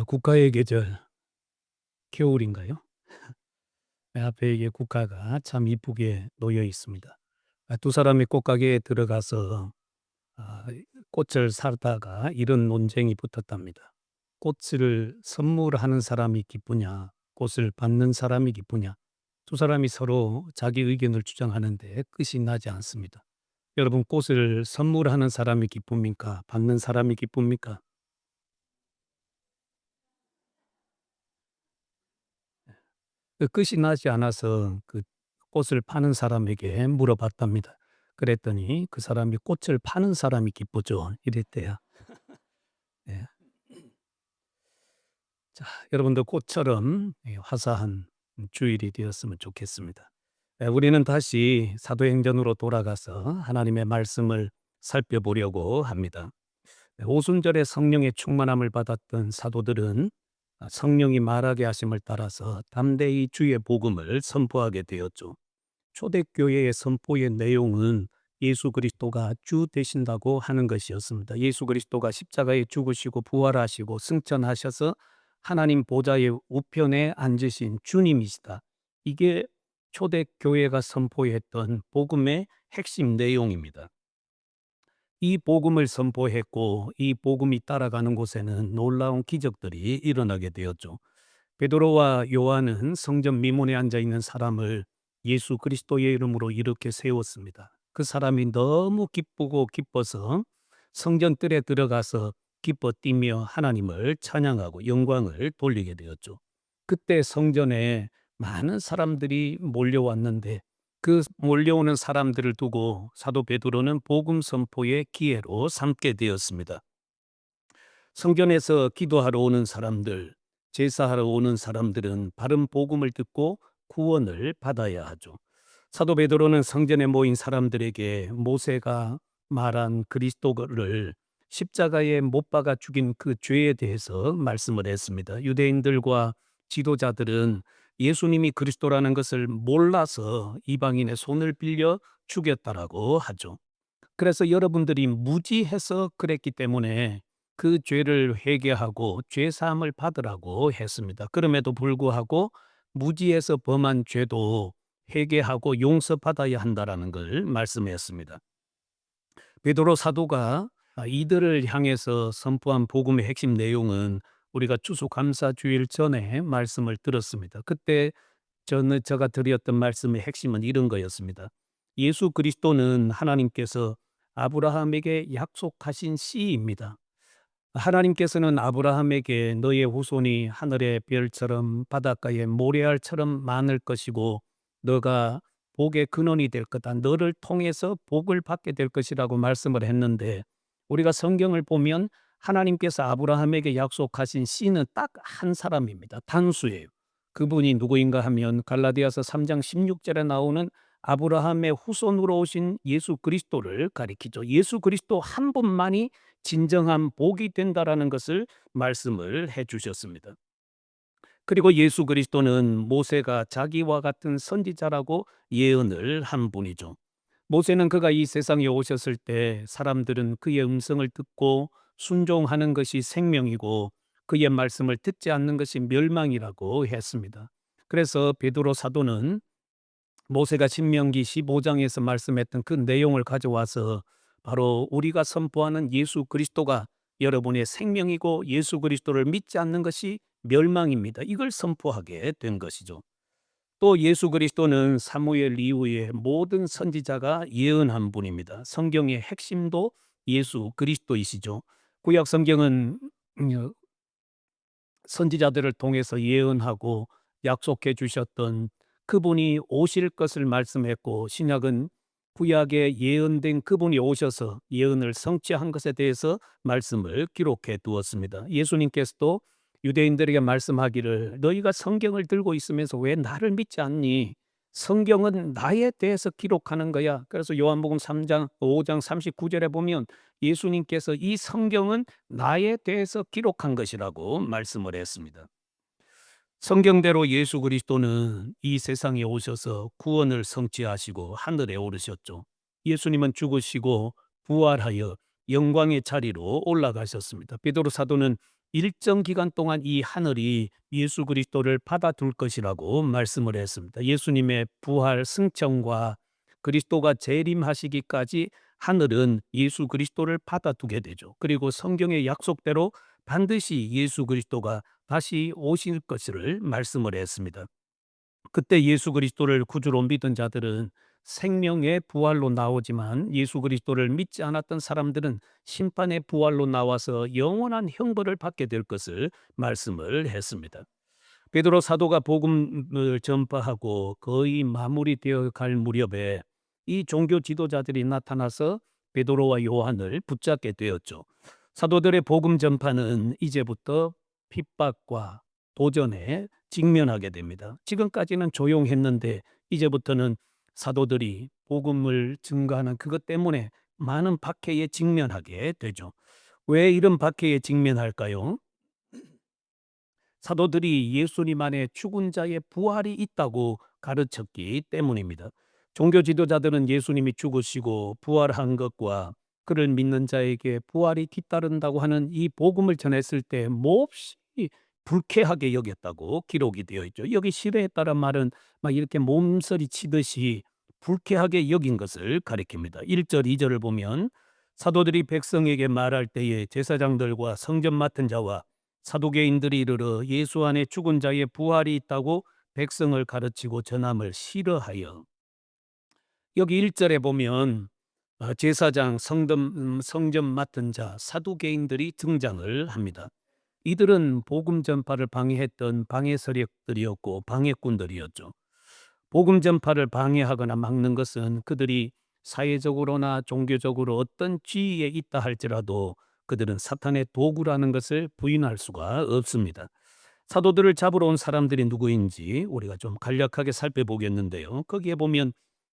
국가의 계절, 겨울인가요? 앞에 이게 국화가 참 이쁘게 놓여 있습니다. 두 사람이 꽃가게에 들어가서 꽃을 사다가 이런 논쟁이 붙었답니다. 꽃을 선물하는 사람이 기쁘냐, 꽃을 받는 사람이 기쁘냐. 두 사람이 서로 자기 의견을 주장하는데 끝이 나지 않습니다. 여러분, 꽃을 선물하는 사람이 기쁩니까? 받는 사람이 기쁩니까? 끝이 나지 않아서 그 꽃을 파는 사람에게 물어봤답니다. 그랬더니 그 사람이 "꽃을 파는 사람이 기쁘죠." 이랬대요. 예. 자, 여러분도 꽃처럼 화사한 주일이 되었으면 좋겠습니다. 우리는 다시 사도행전으로 돌아가서 하나님의 말씀을 살펴보려고 합니다. 오순절에 성령의 충만함을 받았던 사도들은 성령이 말하게 하심을 따라서 담대히 주의 복음을 선포하게 되었죠. 초대교회의 선포의 내용은 예수 그리스도가 주 되신다고 하는 것이었습니다. 예수 그리스도가 십자가에 죽으시고 부활하시고 승천하셔서 하나님 보좌의 우편에 앉으신 주님이시다. 이게 초대교회가 선포했던 복음의 핵심 내용입니다. 이 복음을 선포했고 이 복음이 따라가는 곳에는 놀라운 기적들이 일어나게 되었죠. 베드로와 요한은 성전 미문에 앉아 있는 사람을 예수 그리스도의 이름으로 이렇게 세웠습니다. 그 사람이 너무 기쁘고 기뻐서 성전 뜰에 들어가서 기뻐 뛰며 하나님을 찬양하고 영광을 돌리게 되었죠. 그때 성전에 많은 사람들이 몰려왔는데 그 몰려오는 사람들을 두고 사도 베드로는 복음 선포의 기회로 삼게 되었습니다. 성전에서 기도하러 오는 사람들, 제사하러 오는 사람들은 바른 복음을 듣고 구원을 받아야 하죠. 사도 베드로는 성전에 모인 사람들에게 모세가 말한 그리스도를 십자가에 못 박아 죽인 그 죄에 대해서 말씀을 했습니다. 유대인들과 지도자들은 예수님이 그리스도라는 것을 몰라서 이방인의 손을 빌려 죽였다라고 하죠. 그래서 여러분들이 무지해서 그랬기 때문에 그 죄를 회개하고 죄 사함을 받으라고 했습니다. 그럼에도 불구하고 무지해서 범한 죄도 회개하고 용서받아야 한다라는 걸 말씀했습니다. 베드로 사도가 이들을 향해서 선포한 복음의 핵심 내용은 우리가 추수감사주일 전에 말씀을 들었습니다. 그때 제가 드렸던 말씀의 핵심은 이런 거였습니다. 예수 그리스도는 하나님께서 아브라함에게 약속하신 씨입니다. 하나님께서는 아브라함에게 너의 후손이 하늘의 별처럼 바닷가의 모래알처럼 많을 것이고 너가 복의 근원이 될 거다. 너를 통해서 복을 받게 될 것이라고 말씀을 했는데 우리가 성경을 보면 하나님께서 아브라함에게 약속하신 씨는 딱 한 사람입니다. 단수예요. 그분이 누구인가 하면 갈라디아서 3장 16절에 나오는 아브라함의 후손으로 오신 예수 그리스도를 가리키죠. 예수 그리스도 한 분만이 진정한 복이 된다라는 것을 말씀을 해 주셨습니다. 그리고 예수 그리스도는 모세가 자기와 같은 선지자라고 예언을 한 분이죠. 모세는 그가 이 세상에 오셨을 때 사람들은 그의 음성을 듣고 순종하는 것이 생명이고 그의 말씀을 듣지 않는 것이 멸망이라고 했습니다. 그래서 베드로 사도는 모세가 신명기 15장에서 말씀했던 그 내용을 가져와서 바로 우리가 선포하는 예수 그리스도가 여러분의 생명이고 예수 그리스도를 믿지 않는 것이 멸망입니다. 이걸 선포하게 된 것이죠. 또 예수 그리스도는 사무엘 이후에 모든 선지자가 예언한 분입니다. 성경의 핵심도 예수 그리스도이시죠. 구약 성경은 선지자들을 통해서 예언하고 약속해 주셨던 그분이 오실 것을 말씀했고 신약은 구약에 예언된 그분이 오셔서 예언을 성취한 것에 대해서 말씀을 기록해 두었습니다. 예수님께서도 유대인들에게 말씀하기를 너희가 성경을 들고 있으면서 왜 나를 믿지 않니? 성경은 나에 대해서 기록하는 거야. 그래서 요한복음 3장 5장 39절에 보면 예수님께서 이 성경은 나에 대해서 기록한 것이라고 말씀을 했습니다. 성경대로 예수 그리스도는 이 세상에 오셔서 구원을 성취하시고 하늘에 오르셨죠. 예수님은 죽으시고 부활하여 영광의 자리로 올라가셨습니다. 베드로 사도는 일정 기간 동안 이 하늘이 예수 그리스도를 받아둘 것이라고 말씀을 했습니다. 예수님의 부활 승천과 그리스도가 재림하시기까지 하늘은 예수 그리스도를 받아두게 되죠. 그리고 성경의 약속대로 반드시 예수 그리스도가 다시 오실 것을 말씀을 했습니다. 그때 예수 그리스도를 구주로 믿은 자들은 생명의 부활로 나오지만 예수 그리스도를 믿지 않았던 사람들은 심판의 부활로 나와서 영원한 형벌을 받게 될 것을 말씀을 했습니다. 베드로 사도가 복음을 전파하고 거의 마무리되어 갈 무렵에 이 종교 지도자들이 나타나서 베드로와 요한을 붙잡게 되었죠. 사도들의 복음 전파는 이제부터 핍박과 도전에 직면하게 됩니다. 지금까지는 조용했는데 이제부터는 사도들이 복음을 증거하는 그것 때문에 많은 박해에 직면하게 되죠. 왜 이런 박해에 직면할까요? 사도들이 예수님 안에 죽은 자의 부활이 있다고 가르쳤기 때문입니다. 종교 지도자들은 예수님이 죽으시고 부활한 것과 그를 믿는 자에게 부활이 뒤따른다고 하는 이 복음을 전했을 때 몹시 불쾌하게 여겼다고 기록이 되어 있죠. 여기 시대에 따른 말은 막 이렇게 몸서리 치듯이 불쾌하게 여긴 것을 가리킵니다. 1절, 2절을 보면 사도들이 백성에게 말할 때에 제사장들과 성전 맡은 자와 사두개인들이 이르러 예수 안에 죽은 자의 부활이 있다고 백성을 가르치고 전함을 싫어하여. 여기 1절에 보면 제사장, 성전 맡은 자, 사두개인들이 등장을 합니다. 이들은 복음 전파를 방해했던 방해 세력들이었고 방해꾼들이었죠. 복음 전파를 방해하거나 막는 것은 그들이 사회적으로나 종교적으로 어떤 지위에 있다 할지라도 그들은 사탄의 도구라는 것을 부인할 수가 없습니다. 사도들을 잡으러 온 사람들이 누구인지 우리가 좀 간략하게 살펴보겠는데요. 거기에 보면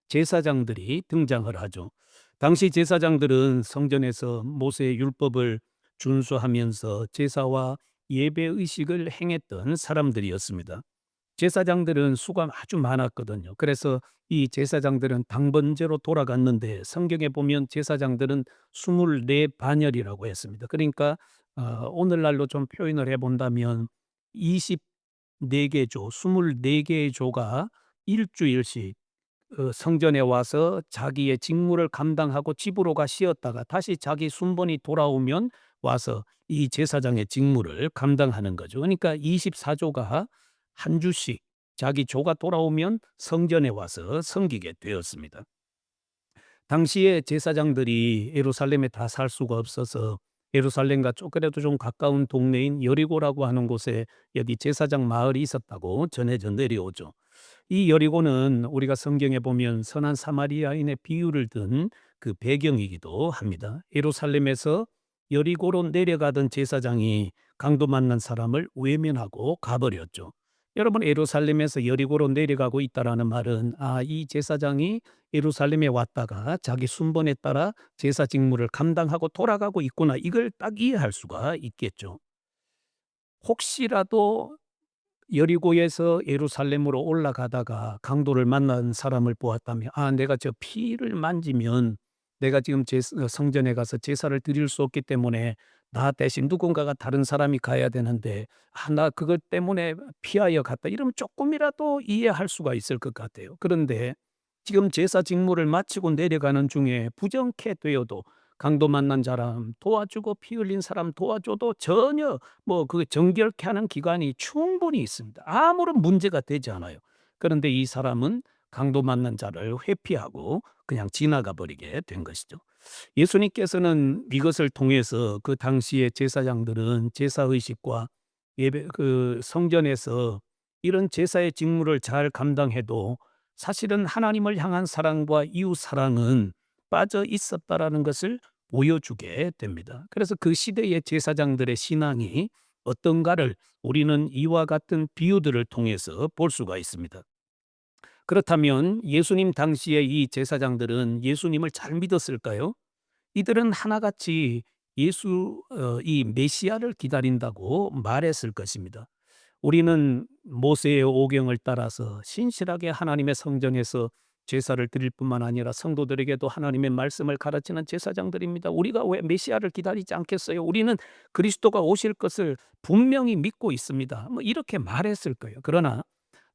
제사장들이 등장을 하죠. 당시 제사장들은 성전에서 모세의 율법을 준수하면서 제사와 예배 의식을 행했던 사람들이었습니다. 제사장들은 수가 아주 많았거든요. 그래서 이 제사장들은 당번제로 돌아갔는데 성경에 보면 제사장들은 24 반열이라고 했습니다. 그러니까 오늘날로 좀 표현을 해 본다면 24개 조, 24 개의 조가 일주일씩 성전에 와서 자기의 직무를 감당하고 집으로 가 쉬었다가 다시 자기 순번이 돌아오면 와서 이 제사장의 직무를 감당하는 거죠. 그러니까 24 조가 한 주씩 자기 조가 돌아오면 성전에 와서 섬기게 되었습니다. 당시에 제사장들이 예루살렘에 다 살 수가 없어서 예루살렘과 조금이라도 좀 가까운 동네인 여리고라고 하는 곳에 여기 제사장 마을이 있었다고 전해져 내려오죠. 이 여리고는 우리가 성경에 보면 선한 사마리아인의 비유를 든 그 배경이기도 합니다. 예루살렘에서 여리고로 내려가던 제사장이 강도 만난 사람을 외면하고 가버렸죠. 여러분, 예루살렘에서 여리고로 내려가고 있다라는 말은 이 제사장이 예루살렘에 왔다가 자기 순번에 따라 제사 직무를 감당하고 돌아가고 있구나, 이걸 딱 이해할 수가 있겠죠. 혹시라도 여리고에서 예루살렘으로 올라가다가 강도를 만난 사람을 보았다면 내가 저 피를 만지면 내가 지금 성전에 가서 제사를 드릴 수 없기 때문에 나 대신 누군가가 다른 사람이 가야 되는데 나 그것 때문에 피하여 갔다, 이러면 조금이라도 이해할 수가 있을 것 같아요. 그런데 지금 제사 직무를 마치고 내려가는 중에 부정케 되어도 강도 만난 사람 도와주고 피 흘린 사람 도와줘도 전혀 그 정결케 하는 기관이 충분히 있습니다. 아무런 문제가 되지 않아요. 그런데 이 사람은 강도 만난 자를 회피하고 그냥 지나가 버리게 된 것이죠. 예수님께서는 이것을 통해서 그 당시의 제사장들은 제사 의식과 예배 성전에서 이런 제사의 직무를 잘 감당해도 사실은 하나님을 향한 사랑과 이웃 사랑은 빠져 있었다라는 것을 보여주게 됩니다. 그래서 그 시대의 제사장들의 신앙이 어떤가를 우리는 이와 같은 비유들을 통해서 볼 수가 있습니다. 그렇다면 예수님 당시의 이 제사장들은 예수님을 잘 믿었을까요? 이들은 하나같이 이 메시아를 기다린다고 말했을 것입니다. 우리는 모세의 오경을 따라서 신실하게 하나님의 성전에서 제사를 드릴 뿐만 아니라 성도들에게도 하나님의 말씀을 가르치는 제사장들입니다. 우리가 왜 메시아를 기다리지 않겠어요? 우리는 그리스도가 오실 것을 분명히 믿고 있습니다. 뭐 이렇게 말했을 거예요. 그러나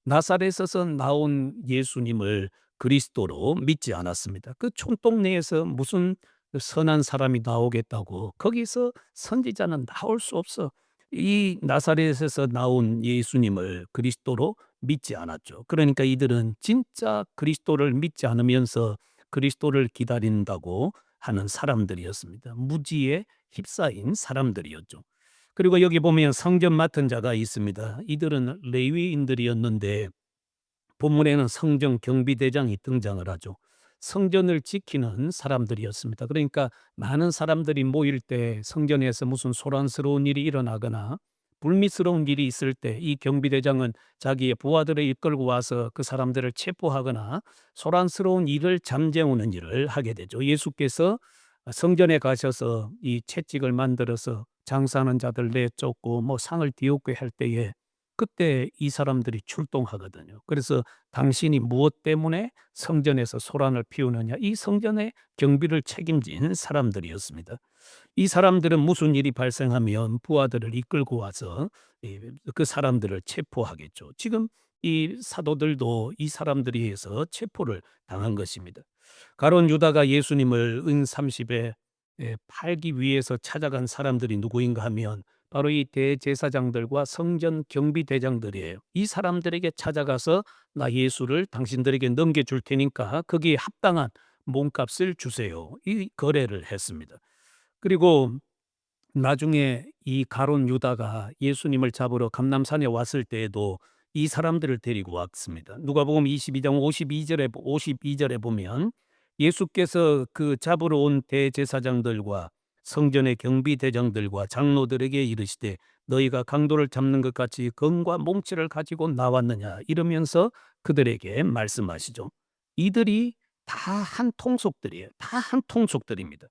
나사렛에서 나온 예수님을 그리스도로 믿지 않았습니다. 그 촌동네에서 무슨 선한 사람이 나오겠다고, 거기서 선지자는 나올 수 없어. 이 나사렛에서 나온 예수님을 그리스도로 믿지 않았죠. 그러니까 이들은 진짜 그리스도를 믿지 않으면서 그리스도를 기다린다고 하는 사람들이었습니다. 무지에 휩싸인 사람들이었죠. 그리고 여기 보면 성전 맡은 자가 있습니다. 이들은 레위인들이었는데 본문에는 성전 경비대장이 등장을 하죠. 성전을 지키는 사람들이었습니다. 그러니까 많은 사람들이 모일 때 성전에서 무슨 소란스러운 일이 일어나거나 불미스러운 일이 있을 때 이 경비대장은 자기의 부하들을 이끌고 와서 그 사람들을 체포하거나 소란스러운 일을 잠재우는 일을 하게 되죠. 예수께서 성전에 가셔서 이 채찍을 만들어서 장사하는 자들 내쫓고 뭐 상을 뒤엎게 할 때에 그때 이 사람들이 출동하거든요. 그래서 당신이 무엇 때문에 성전에서 소란을 피우느냐, 이 성전의 경비를 책임진 사람들이었습니다. 이 사람들은 무슨 일이 발생하면 부하들을 이끌고 와서 그 사람들을 체포하겠죠. 지금 이 사도들도 이 사람들에 의해서 체포를 당한 것입니다. 가룟 유다가 예수님을 은 30에 팔기 위해서 찾아간 사람들이 누구인가 하면 바로 이 대제사장들과 성전 경비대장들이에요. 이 사람들에게 찾아가서 나 예수를 당신들에게 넘겨줄 테니까 거기에 합당한 몸값을 주세요. 이 거래를 했습니다. 그리고 나중에 이 가룟 유다가 예수님을 잡으러 감람산에 왔을 때에도 이 사람들을 데리고 왔습니다. 누가복음 22장 52절에 보면 예수께서 그 잡으러 온 대제사장들과 성전의 경비대장들과 장로들에게 이르시되 너희가 강도를 잡는 것 같이 검과 몽치를 가지고 나왔느냐 이러면서 그들에게 말씀하시죠. 이들이 다 한 통속들이에요. 다 한 통속들입니다.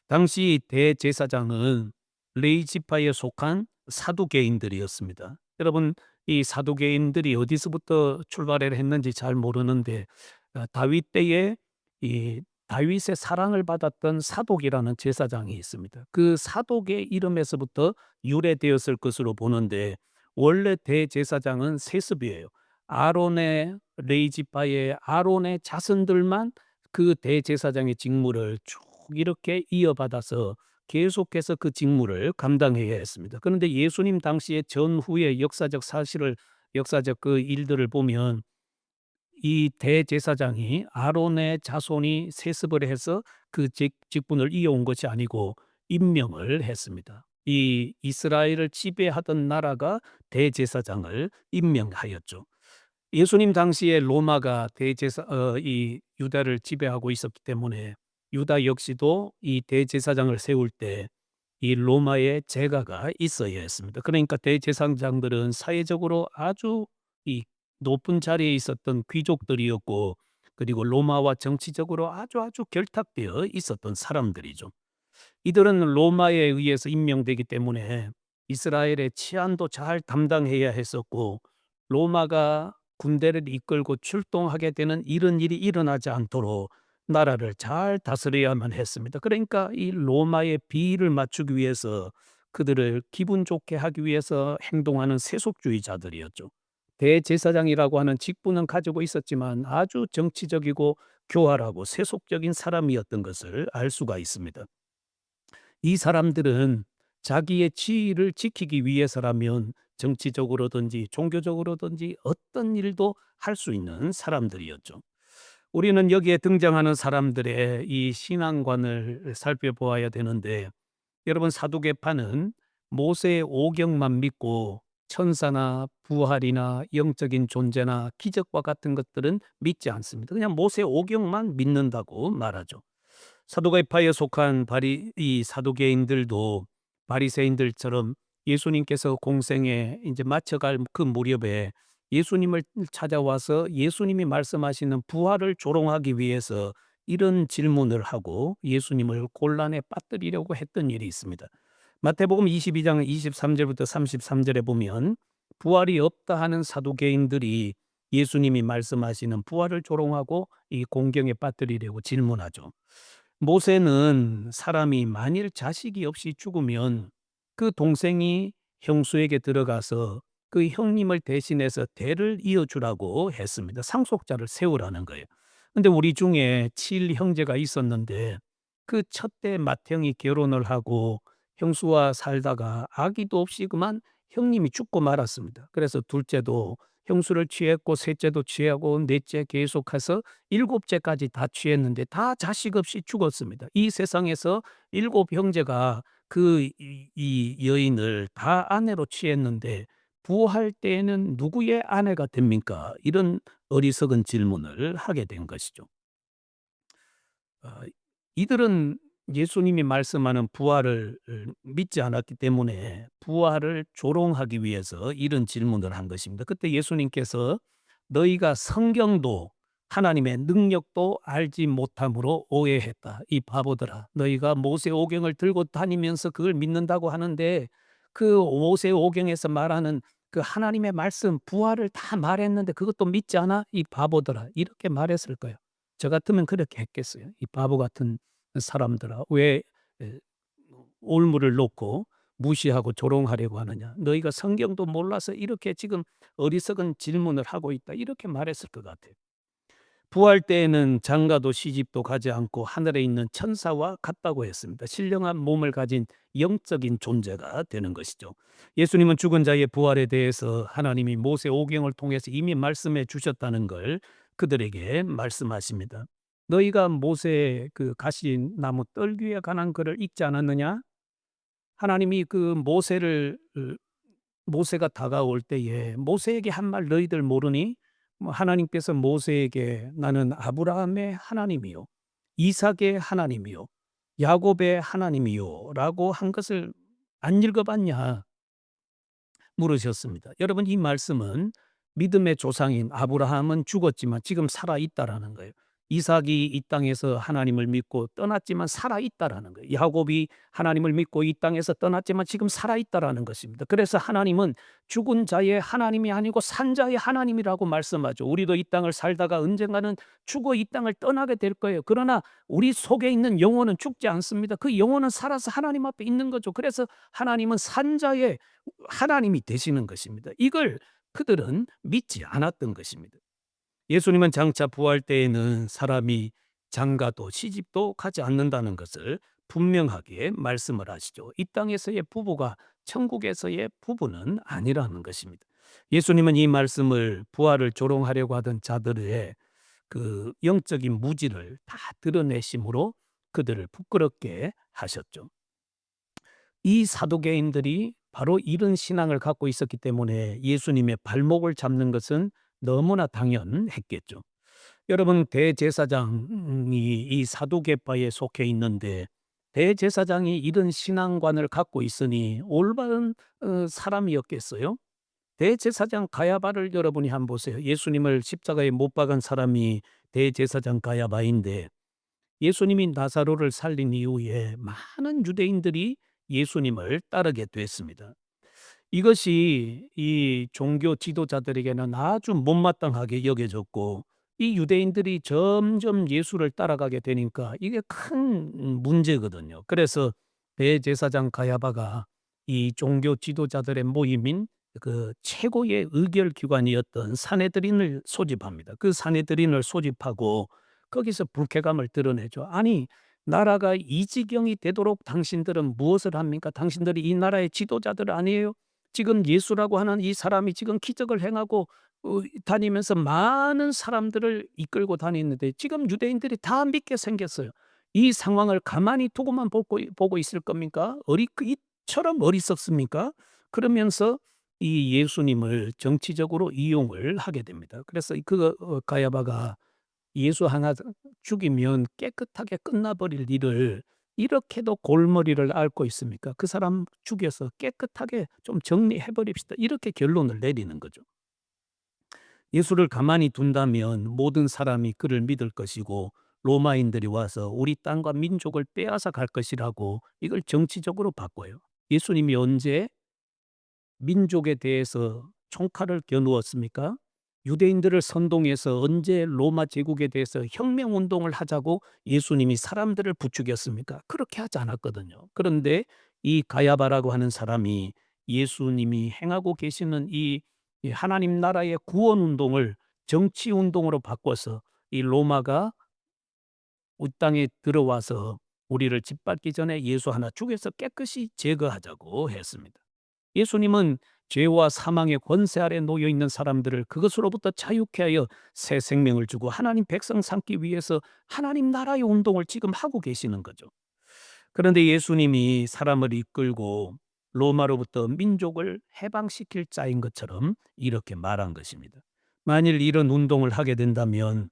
당시 대제사장은 레위 지파에 속한 사두개인들이었습니다. 여러분 이 사두개인들이 어디서부터 출발을 했는지 잘 모르는데 다윗 때에 이 다윗의 사랑을 받았던 사독이라는 제사장이 있습니다. 그 사독의 이름에서부터 유래되었을 것으로 보는데 원래 대제사장은 세습이에요. 아론의 레위 지파의 아론의 자손들만 그 대제사장의 직무를 쭉 이렇게 이어받아서 계속해서 그 직무를 감당해야 했습니다. 그런데 예수님 당시의 전후의 역사적 그 일들을 보면 이 대제사장이 아론의 자손이 세습을 해서 그 직분을 이어온 것이 아니고 임명을 했습니다. 이 이스라엘을 지배하던 나라가 대제사장을 임명하였죠. 예수님 당시에 로마가 이 유다를 지배하고 있었기 때문에 유다 역시도 이 대제사장을 세울 때 이 로마의 제가가 있어야 했습니다. 그러니까 대제사장들은 사회적으로 아주 이 높은 자리에 있었던 귀족들이었고 그리고 로마와 정치적으로 아주 결탁되어 있었던 사람들이죠. 이들은 로마에 의해서 임명되기 때문에 이스라엘의 치안도 잘 담당해야 했었고 로마가 군대를 이끌고 출동하게 되는 이런 일이 일어나지 않도록 나라를 잘 다스려야만 했습니다. 그러니까 이 로마의 비위를 맞추기 위해서 그들을 기분 좋게 하기 위해서 행동하는 세속주의자들이었죠. 대제사장이라고 하는 직분은 가지고 있었지만 아주 정치적이고 교활하고 세속적인 사람이었던 것을 알 수가 있습니다. 이 사람들은 자기의 지위를 지키기 위해서라면 정치적으로든지 종교적으로든지 어떤 일도 할 수 있는 사람들이었죠. 우리는 여기에 등장하는 사람들의 이 신앙관을 살펴보아야 되는데 여러분 사두개파는 모세의 오경만 믿고 천사나 부활이나 영적인 존재나 기적과 같은 것들은 믿지 않습니다. 그냥 모세의 오경만 믿는다고 말하죠. 사두개파에 속한 이 사두개인들도 바리새인들처럼 예수님께서 공생에 이제 마쳐갈 그 무렵에 예수님을 찾아와서 예수님이 말씀하시는 부활을 조롱하기 위해서 이런 질문을 하고 예수님을 곤란에 빠뜨리려고 했던 일이 있습니다. 마태복음 22장 23절부터 33절에 보면 부활이 없다 하는 사두개인들이 예수님이 말씀하시는 부활을 조롱하고 이 공경에 빠뜨리려고 질문하죠. 모세는 사람이 만일 자식이 없이 죽으면 그 동생이 형수에게 들어가서 그 형님을 대신해서 대를 이어주라고 했습니다. 상속자를 세우라는 거예요. 근데 우리 중에 칠 형제가 있었는데 그 첫째 맏형이 결혼을 하고 형수와 살다가 아기도 없이 그만 형님이 죽고 말았습니다. 그래서 둘째도 형수를 취했고 셋째도 취하고 넷째 계속해서 일곱째까지 다 취했는데 다 자식 없이 죽었습니다. 이 세상에서 일곱 형제가 이 여인을 다 아내로 취했는데 부활 때에는 누구의 아내가 됩니까? 이런 어리석은 질문을 하게 된 것이죠. 어 이들은 예수님이 말씀하는 부활을 믿지 않았기 때문에 부활을 조롱하기 위해서 이런 질문을 한 것입니다. 그때 예수님께서 "너희가 성경도 하나님의 능력도 알지 못함으로 오해했다. 이 바보들아. 너희가 모세오경을 들고 다니면서 그걸 믿는다고 하는데 그 모세오경에서 말하는 그 하나님의 말씀 부활을 다 말했는데 그것도 믿지 않아? 이 바보들아." 이렇게 말했을 거예요. 저 같으면 그렇게 했겠어요. '이 바보 같은 사람들아 왜 에 올무를 놓고 무시하고 조롱하려고 하느냐. 너희가 성경도 몰라서 이렇게 지금 어리석은 질문을 하고 있다.' 이렇게 말했을 것 같아요. 부활 때에는 장가도 시집도 가지 않고 하늘에 있는 천사와 같다고 했습니다. 신령한 몸을 가진 영적인 존재가 되는 것이죠. 예수님은 죽은 자의 부활에 대해서 하나님이 모세오경을 통해서 이미 말씀해 주셨다는 걸 그들에게 말씀하십니다. 너희가 모세의 그 가신 나무 떨기에 관한 글을 읽지 않았느냐? 하나님이 그 모세가 다가올 때에 모세에게 한 말 너희들 모르니? 하나님께서 모세에게 나는 아브라함의 하나님이요 이삭의 하나님이요 야곱의 하나님이요라고 한 것을 안 읽어봤냐? 물으셨습니다. 여러분 이 말씀은 믿음의 조상인 아브라함은 죽었지만 지금 살아 있다라는 거예요. 이삭이 이 땅에서 하나님을 믿고 떠났지만 살아 있다라는 거예요. 야곱이 하나님을 믿고 이 땅에서 떠났지만 지금 살아 있다라는 것입니다. 그래서 하나님은 죽은 자의 하나님이 아니고 산 자의 하나님이라고 말씀하죠. 우리도 이 땅을 살다가 언젠가는 죽어 이 땅을 떠나게 될 거예요. 그러나 우리 속에 있는 영혼은 죽지 않습니다. 그 영혼은 살아서 하나님 앞에 있는 거죠. 그래서 하나님은 산 자의 하나님이 되시는 것입니다. 이걸 그들은 믿지 않았던 것입니다. 예수님은 장차 부활 때에는 사람이 장가도 시집도 가지 않는다는 것을 분명하게 말씀을 하시죠. 이 땅에서의 부부가 천국에서의 부부는 아니라는 것입니다. 예수님은 이 말씀을 부활을 조롱하려고 하던 자들의 그 영적인 무지를 다 드러내심으로 그들을 부끄럽게 하셨죠. 이 사두개인들이 바로 이런 신앙을 갖고 있었기 때문에 예수님의 발목을 잡는 것은 너무나 당연했겠죠. 여러분 대제사장이 이 사두개파에 속해 있는데 대제사장이 이런 신앙관을 갖고 있으니 올바른 사람이었겠어요? 대제사장 가야바를 여러분이 한번 보세요. 예수님을 십자가에 못 박은 사람이 대제사장 가야바인데 예수님이 나사로를 살린 이후에 많은 유대인들이 예수님을 따르게 됐습니다. 이것이 이 종교 지도자들에게는 아주 못마땅하게 여겨졌고 이 유대인들이 점점 예수를 따라가게 되니까 이게 큰 문제거든요. 그래서 대제사장 가야바가 이 종교 지도자들의 모임인 그 최고의 의결 기관이었던 사내들인을 소집합니다. 그 사내들인을 소집하고 거기서 불쾌감을 드러내죠. 아니 나라가 이 지경이 되도록 당신들은 무엇을 합니까? 당신들이 이 나라의 지도자들 아니에요? 지금 예수라고 하는 이 사람이 지금 기적을 행하고 다니면서 많은 사람들을 이끌고 다니는데 지금 유대인들이 다 믿게 생겼어요. 이 상황을 가만히 두고만 보고 있을 겁니까? 이처럼 어리석습니까? 그러면서 이 예수님을 정치적으로 이용을 하게 됩니다. 그래서 가야바가 예수 하나 죽이면 깨끗하게 끝나버릴 일을 이렇게도 골머리를 앓고 있습니까? 그 사람 죽여서 깨끗하게 좀 정리해 버립시다. 이렇게 결론을 내리는 거죠. 예수를 가만히 둔다면 모든 사람이 그를 믿을 것이고 로마인들이 와서 우리 땅과 민족을 빼앗아 갈 것이라고 이걸 정치적으로 바꿔요. 예수님이 언제 민족에 대해서 총칼을 겨누었습니까? 유대인들을 선동해서 언제 로마 제국에 대해서 혁명 운동을 하자고 예수님이 사람들을 부추겼습니까? 그렇게 하지 않았거든요. 그런데 이 가야바라고 하는 사람이 예수님이 행하고 계시는 이 하나님 나라의 구원 운동을 정치 운동으로 바꿔서 이 로마가 이 땅에 들어와서 우리를 짓밟기 전에 예수 하나 죽여서 깨끗이 제거하자고 했습니다. 예수님은 죄와 사망의 권세 아래 놓여 있는 사람들을 그것으로부터 자유케 하여 새 생명을 주고 하나님 백성 삼기 위해서 하나님 나라의 운동을 지금 하고 계시는 거죠. 그런데 예수님이 사람을 이끌고 로마로부터 민족을 해방시킬 자인 것처럼 이렇게 말한 것입니다. 만일 이런 운동을 하게 된다면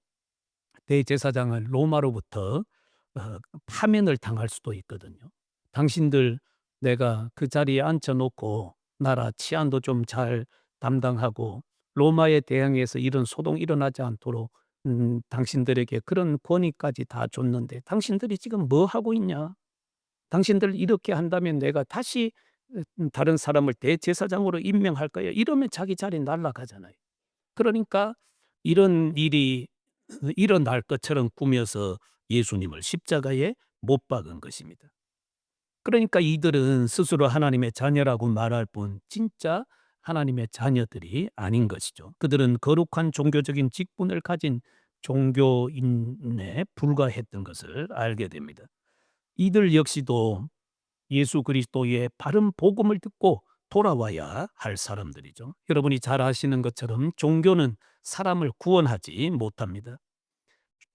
대제사장은 로마로부터 파면을 당할 수도 있거든요. 당신들 내가 그 자리에 앉혀놓고 나라 치안도 좀 잘 담당하고 로마에 대항해서 이런 소동 일어나지 않도록 당신들에게 그런 권위까지 다 줬는데 당신들이 지금 뭐 하고 있냐? 당신들 이렇게 한다면 내가 다시 다른 사람을 대제사장으로 임명할 거야. 이러면 자기 자리 날아가잖아요. 그러니까 이런 일이 일어날 것처럼 꾸며서 예수님을 십자가에 못 박은 것입니다. 그러니까 이들은 스스로 하나님의 자녀라고 말할 뿐 진짜 하나님의 자녀들이 아닌 것이죠. 그들은 거룩한 종교적인 직분을 가진 종교인에 불과했던 것을 알게 됩니다. 이들 역시도 예수 그리스도의 바른 복음을 듣고 돌아와야 할 사람들이죠. 여러분이 잘 아시는 것처럼 종교는 사람을 구원하지 못합니다.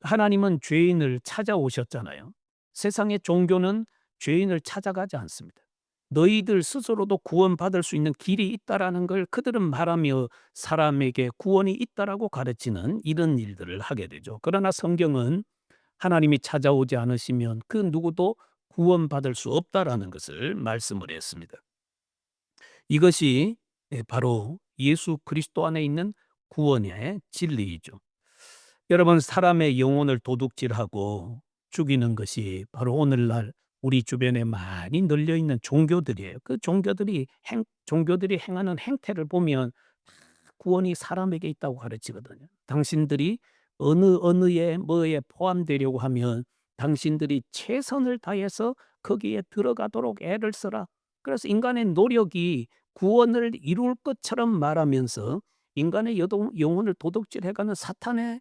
하나님은 죄인을 찾아오셨잖아요. 세상의 종교는 죄인을 찾아가지 않습니다. 너희들 스스로도 구원받을 수 있는 길이 있다라는 걸 그들은 말하며 사람에게 구원이 있다라고 가르치는 이런 일들을 하게 되죠. 그러나 성경은 하나님이 찾아오지 않으시면 그 누구도 구원받을 수 없다라는 것을 말씀을 했습니다. 이것이 바로 예수 그리스도 안에 있는 구원의 진리이죠. 여러분 사람의 영혼을 도둑질하고 죽이는 것이 바로 오늘날 우리 주변에 많이 널려 있는 종교들이에요. 그 종교들이 행하는 행태를 보면 구원이 사람에게 있다고 가르치거든요. 당신들이 어느에 뭐에 포함되려고 하면 당신들이 최선을 다해서 거기에 들어가도록 애를 써라. 그래서 인간의 노력이 구원을 이룰 것처럼 말하면서 인간의 영혼을 도둑질해가는 사탄의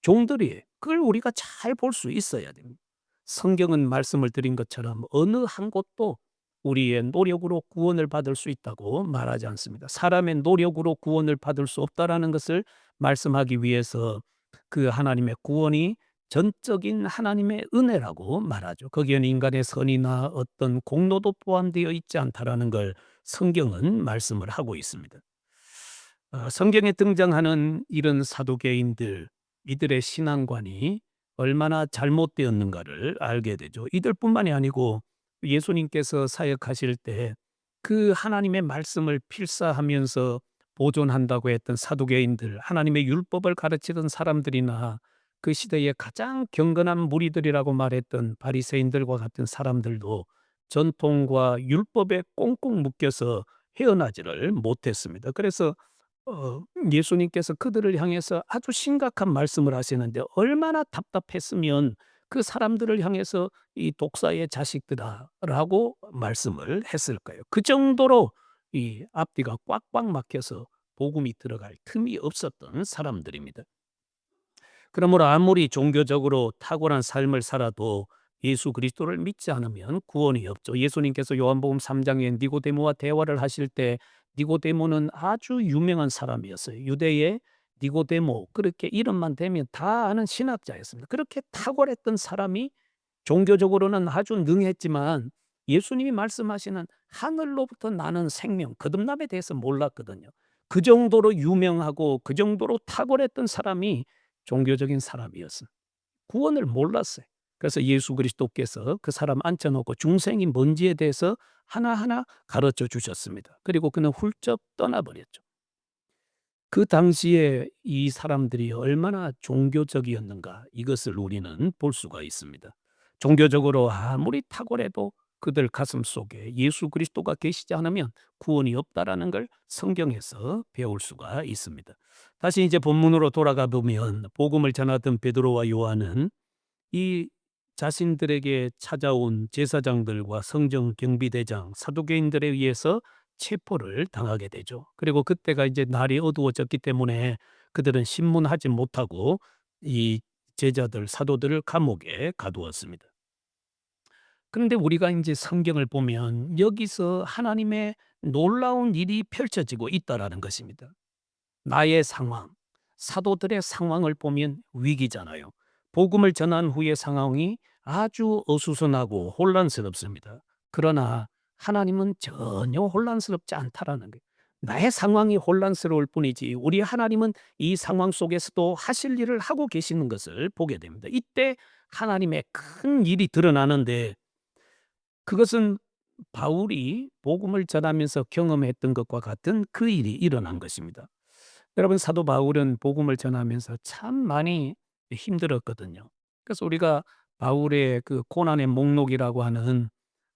종들이에요. 그걸 우리가 잘 볼 수 있어야 됩니다. 성경은 말씀을 드린 것처럼 어느 한 곳도 우리의 노력으로 구원을 받을 수 있다고 말하지 않습니다. 사람의 노력으로 구원을 받을 수 없다라는 것을 말씀하기 위해서 그 하나님의 구원이 전적인 하나님의 은혜라고 말하죠. 거기에는 인간의 선이나 어떤 공로도 포함되어 있지 않다라는 걸 성경은 말씀을 하고 있습니다. 성경에 등장하는 이런 사두개인들, 이들의 신앙관이 얼마나 잘못되었는가를 알게 되죠. 이들뿐만이 아니고 예수님께서 사역하실 때 그 하나님의 말씀을 필사하면서 보존한다고 했던 사두개인들, 하나님의 율법을 가르치던 사람들이나 그 시대의 가장 경건한 무리들이라고 말했던 바리새인들과 같은 사람들도 전통과 율법에 꽁꽁 묶여서 헤어나지를 못했습니다. 그래서 예수님께서 그들을 향해서 아주 심각한 말씀을 하시는데 얼마나 답답했으면 그 사람들을 향해서 "이 독사의 자식들아"라고 말씀을 했을까요? 그 정도로 이 앞뒤가 꽉꽉 막혀서 복음이 들어갈 틈이 없었던 사람들입니다. 그러므로 아무리 종교적으로 탁월한 삶을 살아도 예수 그리스도를 믿지 않으면 구원이 없죠. 예수님께서 요한복음 3 장에 니고데모와 대화를 하실 때 니고데모는 아주 유명한 사람이었어요. 유대의 니고데모 그렇게 이름만 대면 다 아는 신학자였습니다. 그렇게 탁월했던 사람이 종교적으로는 아주 능했지만 예수님이 말씀하시는 하늘로부터 나는 생명, 거듭남에 대해서 몰랐거든요. 그 정도로 유명하고 그 정도로 탁월했던 사람이 종교적인 사람이었어요. 구원을 몰랐어요. 그래서 예수 그리스도께서 그 사람 앉혀놓고 중생이 뭔지에 대해서 하나하나 가르쳐 주셨습니다. 그리고 그는 훌쩍 떠나버렸죠. 그 당시에 이 사람들이 얼마나 종교적이었는가 이것을 우리는 볼 수가 있습니다. 종교적으로 아무리 탁월해도 그들 가슴 속에 예수 그리스도가 계시지 않으면 구원이 없다라는 걸 성경에서 배울 수가 있습니다. 다시 이제 본문으로 돌아가 보면 복음을 전하던 베드로와 요한은 이 자신들에게 찾아온 제사장들과 성정 경비대장, 사두개인들에 의해서 체포를 당하게 되죠. 그리고 그때가 이제 날이 어두워졌기 때문에 그들은 신문하지 못하고 이 제자들, 사도들을 감옥에 가두었습니다. 그런데 우리가 이제 성경을 보면 여기서 하나님의 놀라운 일이 펼쳐지고 있다라는 것입니다. 나의 상황, 사도들의 상황을 보면 위기잖아요. 복음을 전한 후의 상황이 아주 어수선하고 혼란스럽습니다. 그러나 하나님은 전혀 혼란스럽지 않다라는 거예요. 나의 상황이 혼란스러울 뿐이지 우리 하나님은 이 상황 속에서도 하실 일을 하고 계시는 것을 보게 됩니다. 이때 하나님의 큰 일이 드러나는데 그것은 바울이 복음을 전하면서 경험했던 것과 같은 그 일이 일어난 것입니다. 여러분 사도 바울은 복음을 전하면서 참 많이 힘들었거든요. 그래서 우리가 바울의 그 고난의 목록이라고 하는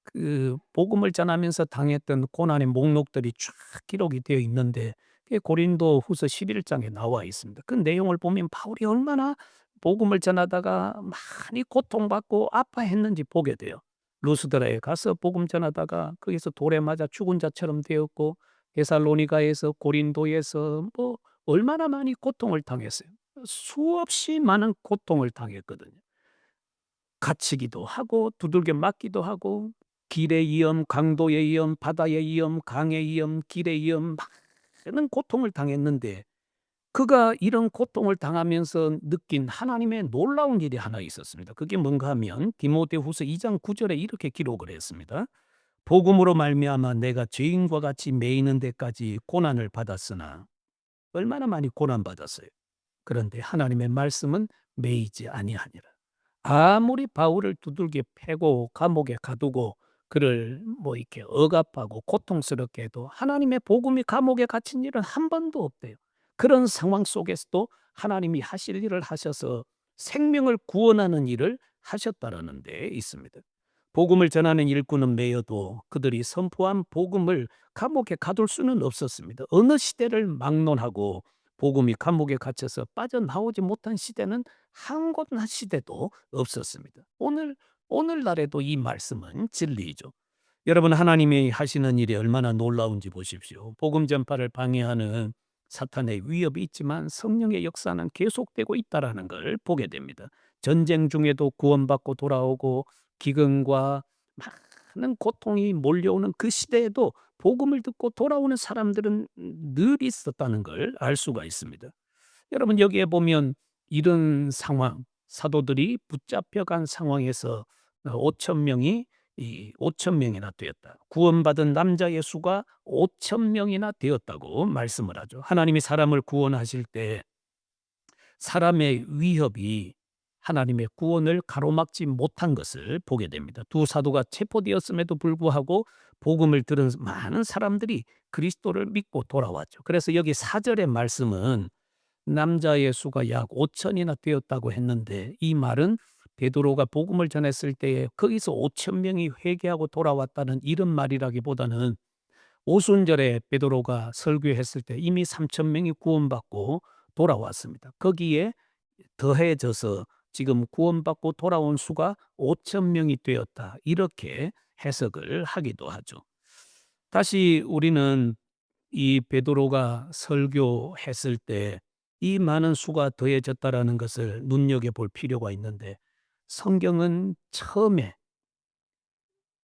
그 복음을 전하면서 당했던 고난의 목록들이 쫙 기록이 되어 있는데 그게 고린도후서 11장에 나와 있습니다. 그 내용을 보면 바울이 얼마나 복음을 전하다가 많이 고통받고 아파했는지 보게 돼요. 루스드라에 가서 복음 전하다가 거기서 돌에 맞아 죽은 자처럼 되었고 데살로니가에서 고린도에서 뭐 얼마나 많이 고통을 당했어요. 수없이 많은 고통을 당했거든요. 갇히기도 하고 두들겨 맞기도 하고 길의 위험, 강도의 위험, 바다의 위험, 강의 위험, 길의 위험 많은 고통을 당했는데 그가 이런 고통을 당하면서 느낀 하나님의 놀라운 일이 하나 있었습니다. 그게 뭔가 하면 디모데후서 2장 9절에 이렇게 기록을 했습니다. 복음으로 말미암아 내가 죄인과 같이 매이는 데까지 고난을 받았으나 얼마나 많이 고난받았어요. 그런데 하나님의 말씀은 매이지 아니하니라. 아무리 바울을 두들겨 패고 감옥에 가두고 그를 뭐 이렇게 억압하고 고통스럽게 해도 하나님의 복음이 감옥에 갇힌 일은 한 번도 없대요. 그런 상황 속에서도 하나님이 하실 일을 하셔서 생명을 구원하는 일을 하셨다라는 데 있습니다. 복음을 전하는 일꾼은 매여도 그들이 선포한 복음을 감옥에 가둘 수는 없었습니다. 어느 시대를 막론하고 복음이 감옥에 갇혀서 빠져나오지 못한 시대는 한 곳 한 시대도 없었습니다. 오늘날에도 이 말씀은 진리이죠. 여러분 하나님이 하시는 일이 얼마나 놀라운지 보십시오. 복음 전파를 방해하는 사탄의 위협이 있지만 성령의 역사는 계속되고 있다라는 걸 보게 됩니다. 전쟁 중에도 구원받고 돌아오고 기근과 많은 고통이 몰려오는 그 시대에도 복음을 듣고 돌아오는 사람들은 늘 있었다는 걸 알 수가 있습니다. 여러분 여기에 보면 이런 상황, 사도들이 붙잡혀간 상황에서 5천 명이 이 5천 명이나 되었다. 구원받은 남자의 수가 5천 명이나 되었다고 말씀을 하죠. 하나님이 사람을 구원하실 때 사람의 위협이 하나님의 구원을 가로막지 못한 것을 보게 됩니다. 두 사도가 체포되었음에도 불구하고 복음을 들은 많은 사람들이 그리스도를 믿고 돌아왔죠. 그래서 여기 4절의 말씀은 남자의 수가 약 5천이나 되었다고 했는데 이 말은 베드로가 복음을 전했을 때에 거기서 5천 명이 회개하고 돌아왔다는 이런 말이라기보다는 오순절에 베드로가 설교했을 때 이미 3천 명이 구원받고 돌아왔습니다. 거기에 더해져서 지금 구원받고 돌아온 수가 5천 명이 되었다. 이렇게 해석을 하기도 하죠. 다시 우리는 이 베드로가 설교했을 때 이 많은 수가 더해졌다라는 것을 눈여겨볼 필요가 있는데 성경은 처음에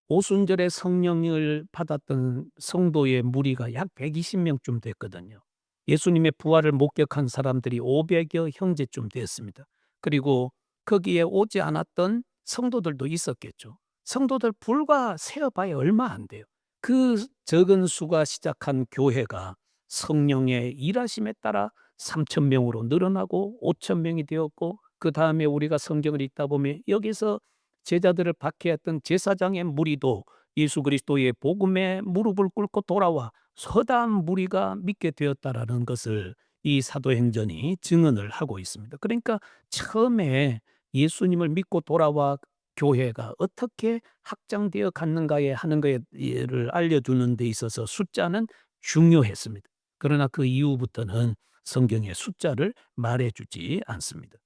오순절에 성령을 받았던 성도의 무리가 약 120명쯤 됐거든요. 예수님의 부활을 목격한 사람들이 500여 형제쯤 되었습니다. 그리고 거기에 오지 않았던 성도들도 있었겠죠. 성도들 불과 세어봐야 얼마 안 돼요. 그 적은 수가 시작한 교회가 성령의 일하심에 따라 3천 명으로 늘어나고 5천 명이 되었고 그 다음에 우리가 성경을 읽다 보면 여기서 제자들을 박해했던 제사장의 무리도 예수 그리스도의 복음에 무릎을 꿇고 돌아와 서다한 무리가 믿게 되었다라는 것을 이 사도행전이 증언을 하고 있습니다. 그러니까 처음에 예수님을 믿고 돌아와 교회가 어떻게 확장되어 갔는가에 하는 거를 알려주는 데 있어서 숫자는 중요했습니다. 그러나 그 이후부터는 성경의 숫자를 말해주지 않습니다.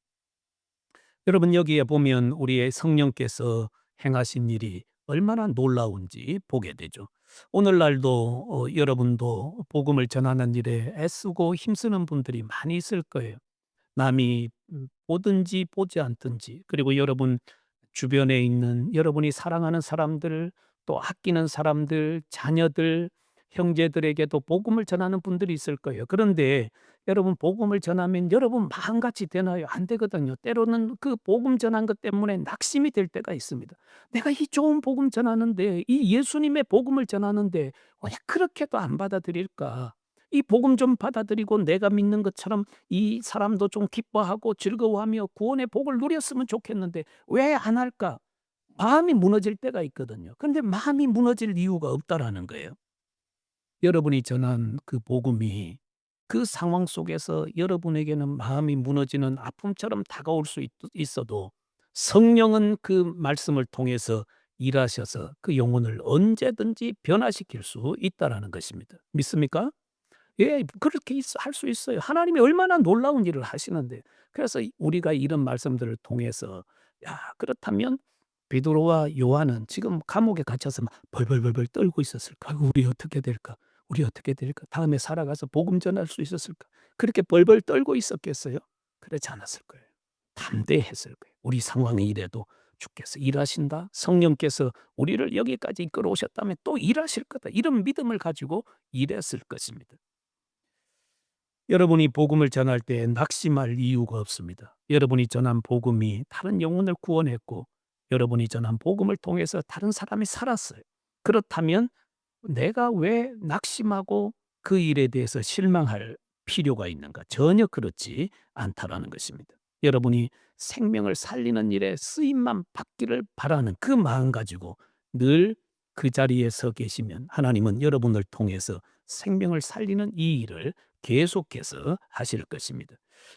여러분 여기에 보면 우리의 성령께서 행하신 일이 얼마나 놀라운지 보게 되죠. 오늘날도 여러분도 복음을 전하는 일에 애쓰고 힘쓰는 분들이 많이 있을 거예요. 남이 보든지 보지 않든지, 그리고 여러분 주변에 있는 여러분이 사랑하는 사람들, 또 아끼는 사람들, 자녀들, 형제들에게도 복음을 전하는 분들이 있을 거예요. 그런데 여러분 복음을 전하면 여러분 마음같이 되나요? 안 되거든요. 때로는 그 복음 전한 것 때문에 낙심이 될 때가 있습니다. 내가 이 좋은 복음 전하는데, 이 예수님의 복음을 전하는데 왜 그렇게도 안 받아들일까? 이 복음 좀 받아들이고 내가 믿는 것처럼 이 사람도 좀 기뻐하고 즐거워하며 구원의 복을 누렸으면 좋겠는데 왜 안 할까? 마음이 무너질 때가 있거든요. 그런데 마음이 무너질 이유가 없다라는 거예요. 여러분이 전한 그 복음이 그 상황 속에서 여러분에게는 마음이 무너지는 아픔처럼 다가올 수 있어도 성령은 그 말씀을 통해서 일하셔서 그 영혼을 언제든지 변화시킬 수 있다라는 것입니다. 믿습니까? 예. 그렇게 할 수 있어요. 하나님이 얼마나 놀라운 일을 하시는데. 그래서 우리가 이런 말씀들을 통해서 '야, 그렇다면 베드로와 요한은 지금 감옥에 갇혀서 막 벌벌벌벌 떨고 있었을까? 아이고 우리 어떻게 될까? 우리 어떻게 될까? 다음에 살아가서 복음 전할 수 있었을까?' 그렇게 벌벌 떨고 있었겠어요? 그렇지 않았을 거예요. 담대했을 거예요. '우리 상황이 이래도 주께서 일하신다. 성령께서 우리를 여기까지 이끌어 오셨다면 또 일하실 거다.' 이런 믿음을 가지고 일했을 것입니다. 여러분이 복음을 전할 때 낙심할 이유가 없습니다. 여러분이 전한 복음이 다른 영혼을 구원했고 여러분이 전한 복음을 통해서 다른 사람이 살았어요. 그렇다면 내가 왜 낙심하고 그 일에 대해서 실망할 필요가 있는가? 전혀 그렇지 않다라는 것입니다. 여러분이 생명을 살리는 일에 쓰임만 받기를 바라는 그 마음 가지고 늘 그 자리에 서 계시면 하나님은 여러분을 통해서 생명을 살리는 이 일을 계속해서 하실 것입니다.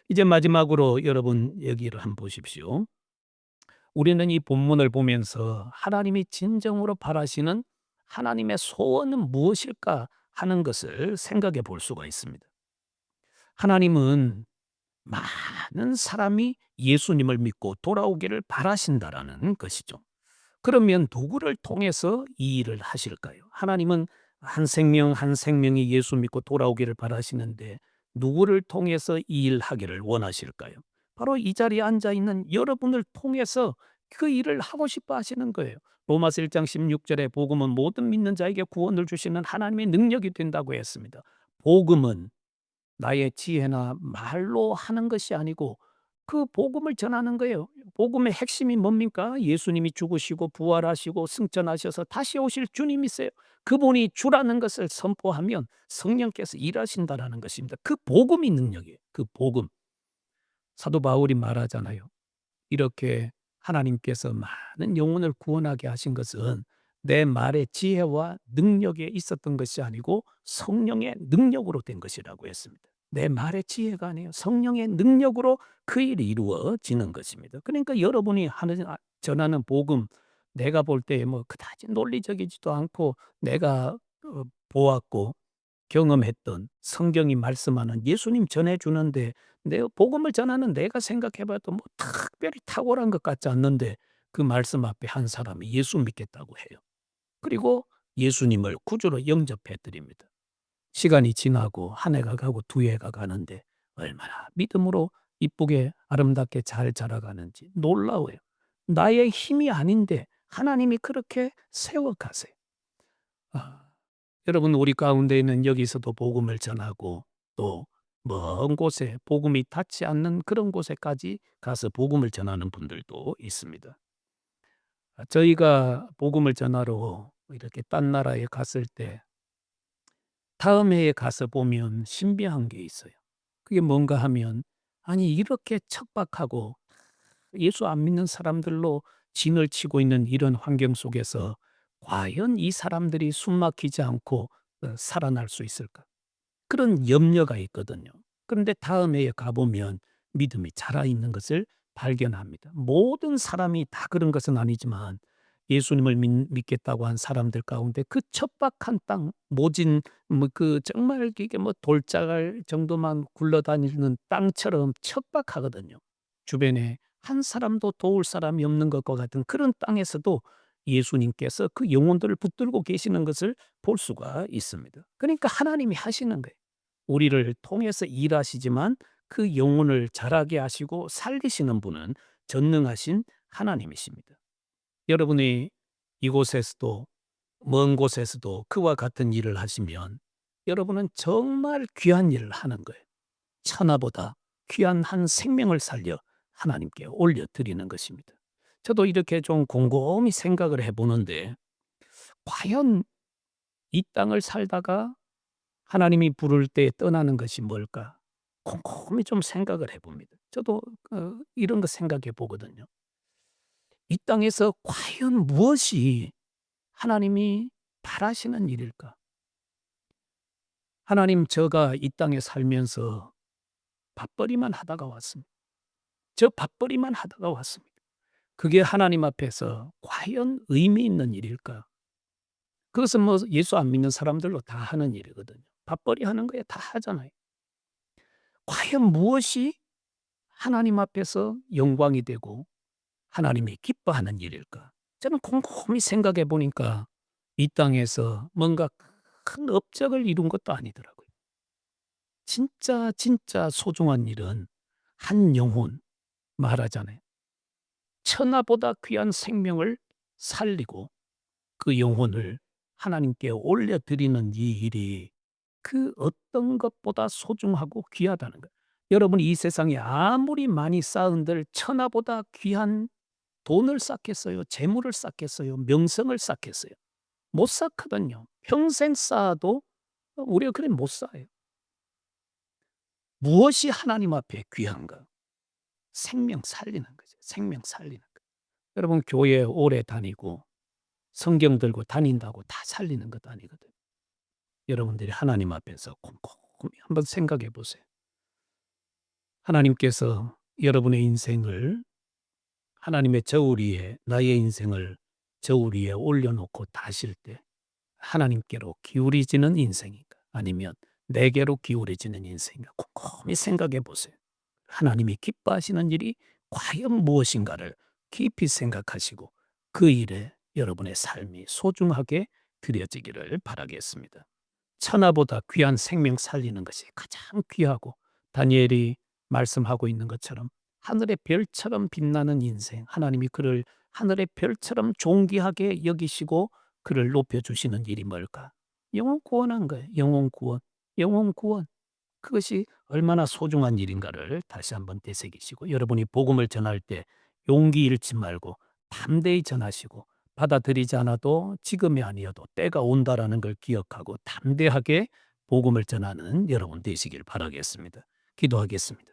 이제 마지막으로 여러분 여기를 한번 보십시오. 우리는 이 본문을 보면서 하나님이 진정으로 바라시는 하나님의 소원은 무엇일까 하는 것을 생각해 볼 수가 있습니다. 하나님은 많은 사람이 예수님을 믿고 돌아오기를 바라신다라는 것이죠. 그러면 누구를 통해서 이 일을 하실까요? 하나님은 한 생명 한 생명이 예수 믿고 돌아오기를 바라시는데 누구를 통해서 이 일하기를 원하실까요? 바로 이 자리에 앉아 있는 여러분을 통해서 그 일을 하고 싶어 하시는 거예요. 로마서 1장 16절에 복음은 모든 믿는 자에게 구원을 주시는 하나님의 능력이 된다고 했습니다. 복음은 나의 지혜나 말로 하는 것이 아니고 그 복음을 전하는 거예요. 복음의 핵심이 뭡니까? 예수님이 죽으시고 부활하시고 승천하셔서 다시 오실 주님이세요. 그분이 주라는 것을 선포하면 성령께서 일하신다라는 것입니다. 그 복음이 능력이에요. 그 복음. 사도 바울이 말하잖아요. 이렇게 하나님께서 많은 영혼을 구원하게 하신 것은 내 말의 지혜와 능력에 있었던 것이 아니고 성령의 능력으로 된 것이라고 했습니다. 내 말의 지혜가 아니에요. 성령의 능력으로 그 일이 이루어지는 것입니다. 그러니까 여러분이 전하는 복음, 내가 볼 때 뭐 그다지 논리적이지도 않고 내가 보았고 경험했던 성경이 말씀하는 예수님 전해 주는데 내 복음을 전하는 내가 생각해 봐도 뭐 특별히 탁월한 것 같지 않는데 그 말씀 앞에 한 사람이 예수 믿겠다고 해요. 그리고 예수님을 구주로 영접해 드립니다. 시간이 지나고 한 해가 가고 두 해가 가는데 얼마나 믿음으로 이쁘게 아름답게 잘 자라가는지 놀라워요. 나의 힘이 아닌데 하나님이 그렇게 세워 가세요. 아. 여러분 우리 가운데에는 여기서도 복음을 전하고 또 먼 곳에 복음이 닿지 않는 그런 곳에까지 가서 복음을 전하는 분들도 있습니다. 저희가 복음을 전하러 이렇게 딴 나라에 갔을 때 다음 해에 가서 보면 신비한 게 있어요. 그게 뭔가 하면 아니 이렇게 척박하고 예수 안 믿는 사람들로 진을 치고 있는 이런 환경 속에서 과연 이 사람들이 숨 막히지 않고 살아날 수 있을까? 그런 염려가 있거든요. 그런데 다음 해에 가보면 믿음이 자라 있는 것을 발견합니다. 모든 사람이 다 그런 것은 아니지만 예수님을 믿겠다고 한 사람들 가운데 그 척박한 땅, 모진 그 정말 이게 돌자갈 정도만 굴러다니는 땅처럼 척박하거든요. 주변에 한 사람도 도울 사람이 없는 것과 같은 그런 땅에서도 예수님께서 그 영혼들을 붙들고 계시는 것을 볼 수가 있습니다. 그러니까 하나님이 하시는 거예요. 우리를 통해서 일하시지만 그 영혼을 자라게 하시고 살리시는 분은 전능하신 하나님이십니다. 여러분이 이곳에서도 먼 곳에서도 그와 같은 일을 하시면 여러분은 정말 귀한 일을 하는 거예요. 천하보다 귀한 한 생명을 살려 하나님께 올려드리는 것입니다. 저도 이렇게 좀 곰곰이 생각을 해보는데 과연 이 땅을 살다가 하나님이 부를 때 떠나는 것이 뭘까? 곰곰이 좀 생각을 해봅니다. 저도 이런 거 생각해 보거든요. 이 땅에서 과연 무엇이 하나님이 바라시는 일일까? 하나님, 제가 이 땅에 살면서 밥벌이만 하다가 왔습니다. 저 밥벌이만 하다가 왔습니다. 그게 하나님 앞에서 과연 의미 있는 일일까? 그것은 예수 안 믿는 사람들로 다 하는 일이거든요. 밥벌이 하는 거에 다 하잖아요. 과연 무엇이 하나님 앞에서 영광이 되고 하나님이 기뻐하는 일일까? 저는 곰곰이 생각해 보니까 이 땅에서 뭔가 큰 업적을 이룬 것도 아니더라고요. 진짜 소중한 일은 한 영혼 말하잖아요. 천하보다 귀한 생명을 살리고 그 영혼을 하나님께 올려드리는 이 일이 그 어떤 것보다 소중하고 귀하다는 거예요. 여러분이 이 세상에 아무리 많이 쌓은들 천하보다 귀한 돈을 쌓겠어요? 재물을 쌓겠어요? 명성을 쌓겠어요? 못 쌓거든요. 평생 쌓아도 우리가 그래 못 쌓아요. 무엇이 하나님 앞에 귀한가? 생명 살리는 거죠. 생명 살리는 거. 여러분 교회 오래 다니고 성경 들고 다닌다고 다 살리는 것도 아니거든요. 여러분들이 하나님 앞에서 곰곰이 한번 생각해 보세요. 하나님께서 여러분의 인생을 하나님의 저울 위에 나의 인생을 저울 위에 올려놓고 다실 때 하나님께로 기울이지는 인생인가 아니면 내게로 기울여지는 인생인가 곰곰이 생각해 보세요. 하나님이 기뻐하시는 일이 과연 무엇인가를 깊이 생각하시고 그 일에 여러분의 삶이 소중하게 드려지기를 바라겠습니다. 천하보다 귀한 생명 살리는 것이 가장 귀하고 다니엘이 말씀하고 있는 것처럼 하늘의 별처럼 빛나는 인생, 하나님이 그를 하늘의 별처럼 존귀하게 여기시고 그를 높여주시는 일이 뭘까? 영혼 구원한 거예요. 영혼 구원. 영혼 구원. 그것이 얼마나 소중한 일인가를 다시 한번 되새기시고 여러분이 복음을 전할 때 용기 잃지 말고 담대히 전하시고 받아들이지 않아도 지금이 아니어도 때가 온다라는 걸 기억하고 담대하게 복음을 전하는 여러분 되시길 바라겠습니다. 기도하겠습니다.